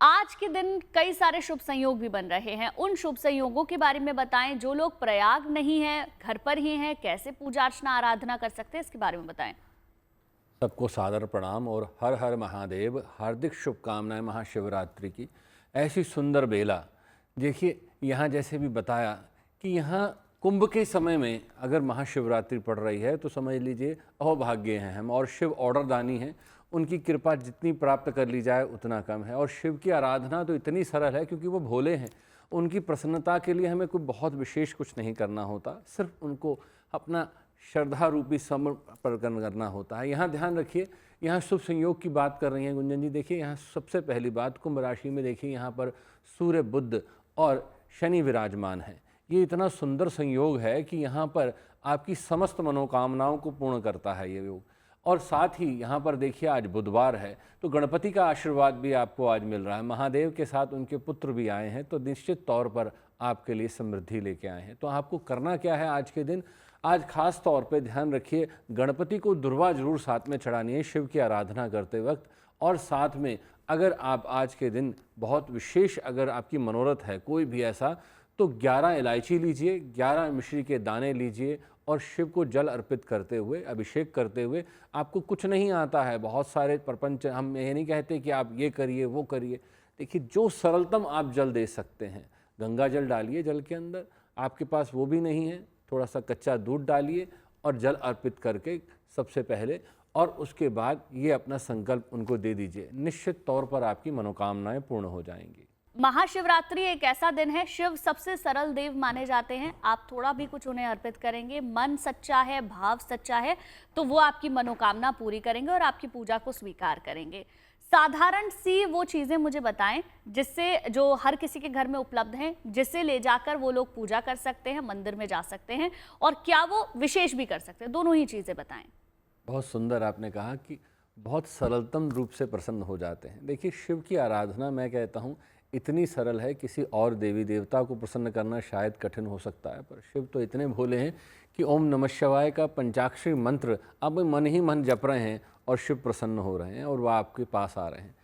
आज के दिन कई सारे शुभ संयोग भी बन रहे हैं। उन शुभ संयोगों के बारे में बताएं। जो लोग प्रयाग नहीं है, घर पर ही हैं, कैसे पूजा अर्चना आराधना कर सकते हैं, इसके बारे में बताएं। सबको सादर प्रणाम और हर हर महादेव। हार्दिक शुभकामनाएं महाशिवरात्रि की। ऐसी सुंदर बेला देखिए, यहाँ जैसे भी बताया कि यहाँ कुंभ के समय में अगर महाशिवरात्रि पड़ रही है तो समझ लीजिए अहोभाग्य हैं हम, और शिव ऑर्डर दानी हैं। उनकी कृपा जितनी प्राप्त कर ली जाए उतना कम है। और शिव की आराधना तो इतनी सरल है क्योंकि वो भोले हैं। उनकी प्रसन्नता के लिए हमें कोई बहुत विशेष कुछ नहीं करना होता, सिर्फ उनको अपना श्रद्धा रूपी समर्पण करना होता है। यहाँ ध्यान रखिए, यहाँ शुभ संयोग की बात कर रही हैं गुंजन जी। देखिए यहाँ सबसे पहली बात, कुंभ राशि में देखिए यहाँ पर सूर्य, बुध और शनि विराजमान है। ये इतना सुंदर संयोग है कि यहाँ पर आपकी समस्त मनोकामनाओं को पूर्ण करता है ये योग। और साथ ही यहाँ पर देखिए आज बुधवार है तो गणपति का आशीर्वाद भी आपको आज मिल रहा है। महादेव के साथ उनके पुत्र भी आए हैं तो निश्चित तौर पर आपके लिए समृद्धि लेके आए हैं। तो आपको करना क्या है आज के दिन? आज खास तौर पे ध्यान रखिए, गणपति को दुर्वा जरूर साथ में चढ़ानी है शिव की आराधना करते वक्त। और साथ में अगर आप आज के दिन बहुत विशेष अगर आपकी मनोरथ है कोई भी ऐसा, तो 11 इलायची लीजिए, 11 मिश्री के दाने लीजिए और शिव को जल अर्पित करते हुए, अभिषेक करते हुए। आपको कुछ नहीं आता है, बहुत सारे प्रपंच, हम ये नहीं कहते कि आप ये करिए वो करिए। देखिए जो सरलतम आप जल दे सकते हैं, गंगा जल डालिए जल के अंदर, आपके पास वो भी नहीं है थोड़ा सा कच्चा दूध डालिए और जल अर्पित करके सबसे पहले, और उसके बाद ये अपना संकल्प उनको दे दीजिए। निश्चित तौर पर आपकी मनोकामनाएं पूर्ण हो जाएंगी। महाशिवरात्रि एक ऐसा दिन है, शिव सबसे सरल देव माने जाते हैं। आप थोड़ा भी कुछ उन्हें अर्पित करेंगे, मन सच्चा है, भाव सच्चा है, तो वो आपकी मनोकामना पूरी करेंगे और आपकी पूजा को स्वीकार करेंगे। साधारण सी वो चीजें मुझे बताएं जिससे, जो हर किसी के घर में उपलब्ध हैं, जिससे ले जाकर वो लोग पूजा कर सकते हैं, मंदिर में जा सकते हैं, और क्या वो विशेष भी कर सकते हैं, दोनों ही चीजें बताएं। बहुत सुंदर आपने कहा कि बहुत सरलतम रूप से प्रसन्न हो जाते हैं। देखिए शिव की आराधना मैं कहता हूँ इतनी सरल है, किसी और देवी देवता को प्रसन्न करना शायद कठिन हो सकता है, पर शिव तो इतने भोले हैं कि ओम नमः शिवाय का पंचाक्षरी मंत्र आप मन ही मन जप रहे हैं और शिव प्रसन्न हो रहे हैं और वह आपके पास आ रहे हैं।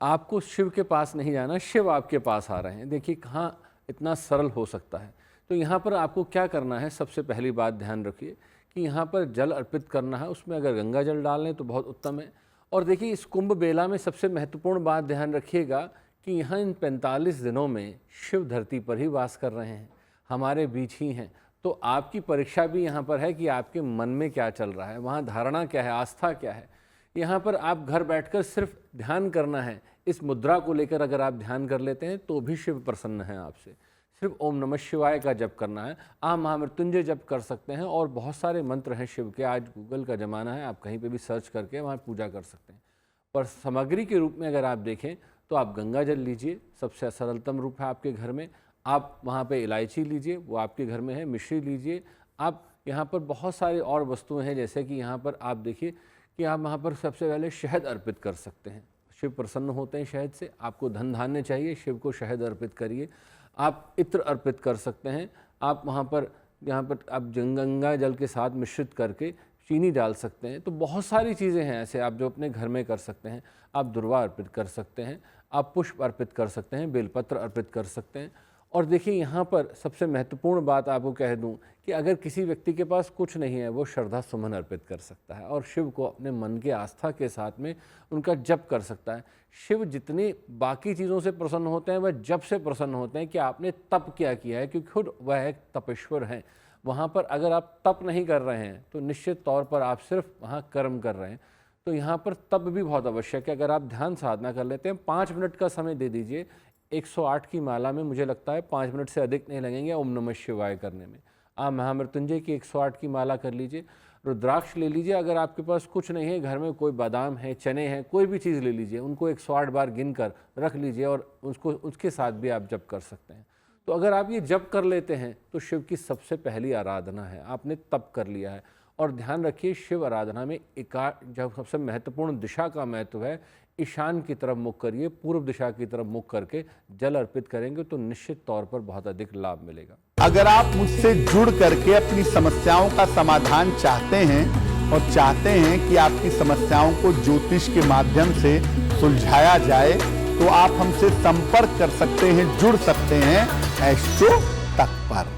आपको शिव के पास नहीं जाना, शिव आपके पास आ रहे हैं। देखिए कहाँ इतना सरल हो सकता है। तो यहाँ पर आपको क्या करना है, सबसे पहली बात ध्यान रखिए कि यहाँ पर जल अर्पित करना है। उसमें अगर गंगा जल डाल लें तो बहुत उत्तम है। और देखिए इस कुंभ बेला में सबसे महत्वपूर्ण बात ध्यान रखिएगा कि यहाँ इन 45 दिनों में शिव धरती पर ही वास कर रहे हैं, हमारे बीच ही हैं। तो आपकी परीक्षा भी यहाँ पर है कि आपके मन में क्या चल रहा है, वहाँ धारणा क्या है, आस्था क्या है। यहाँ पर आप घर बैठकर सिर्फ ध्यान करना है। इस मुद्रा को लेकर अगर आप ध्यान कर लेते हैं तो भी शिव प्रसन्न हैं आपसे। सिर्फ ओम नमः शिवाय का जप करना है। आप महामृत्युंजय जप कर सकते हैं और बहुत सारे मंत्र हैं शिव के। आज गूगल का ज़माना है, आप कहीं पे भी सर्च करके वहाँ पूजा कर सकते हैं। पर सामग्री के रूप में अगर आप देखें तो आप गंगा जल लीजिए, सबसे सरलतम रूप है आपके घर में। आप वहाँ पे इलायची लीजिए, वो आपके घर में है। मिश्री लीजिए। आप यहाँ पर बहुत सारी और वस्तुएं हैं, जैसे कि यहाँ पर आप देखिए कि आप वहाँ पर सबसे पहले शहद अर्पित कर सकते हैं। शिव प्रसन्न होते हैं शहद से। आपको धन धान्य चाहिए, शिव को शहद अर्पित करिए। आप इत्र अर्पित कर सकते हैं। आप वहाँ पर यहाँ पर आप गंगा जल के साथ मिश्रित करके चीनी डाल सकते हैं। तो बहुत सारी चीज़ें हैं ऐसे आप जो अपने घर में कर सकते हैं। आप दुर्वा अर्पित कर सकते हैं, आप पुष्प अर्पित कर सकते हैं, बेलपत्र अर्पित कर सकते हैं। और देखिए यहाँ पर सबसे महत्वपूर्ण बात आपको कह दूं कि अगर किसी व्यक्ति के पास कुछ नहीं है, वो श्रद्धा सुमन अर्पित कर सकता है और शिव को अपने मन के आस्था के साथ में उनका जप कर सकता है। शिव जितनी बाकी चीज़ों से प्रसन्न होते हैं वह जप से प्रसन्न होते हैं कि आपने तप क्या किया है, क्योंकि खुद वह एक तपेश्वर हैं। वहाँ पर अगर आप तप नहीं कर रहे हैं तो निश्चित तौर पर आप सिर्फ वहाँ कर्म कर रहे हैं। तो यहाँ पर तप भी बहुत आवश्यक है। अगर आप ध्यान साधना कर लेते हैं, 5 मिनट का समय दे दीजिए। 108 की माला में मुझे लगता है 5 मिनट से अधिक नहीं लगेंगे ओम नमः शिवाय करने में। आप महामृत्युंजय की 108 की माला कर लीजिए। रुद्राक्ष ले लीजिए। अगर आपके पास कुछ नहीं है, घर में कोई बादाम है, चने हैं, कोई भी चीज़ ले लीजिए, उनको 108 बार गिन कर रख लीजिए और उसको उसके साथ भी आप जप कर सकते हैं। तो अगर आप ये जप कर लेते हैं तो शिव की सबसे पहली आराधना है, आपने तप कर लिया है। और ध्यान रखिए शिव आराधना में जब सबसे महत्वपूर्ण दिशा का महत्व है, ईशान की तरफ मुख करिए, पूर्व दिशा की तरफ मुख करके जल अर्पित करेंगे तो निश्चित तौर पर बहुत अधिक लाभ मिलेगा। अगर आप मुझसे जुड़ करके अपनी समस्याओं का समाधान चाहते हैं और चाहते हैं कि आपकी समस्याओं को ज्योतिष के माध्यम से सुलझाया जाए, तो आप हमसे संपर्क कर सकते हैं, जुड़ सकते हैं एस्ट्रो तक पर।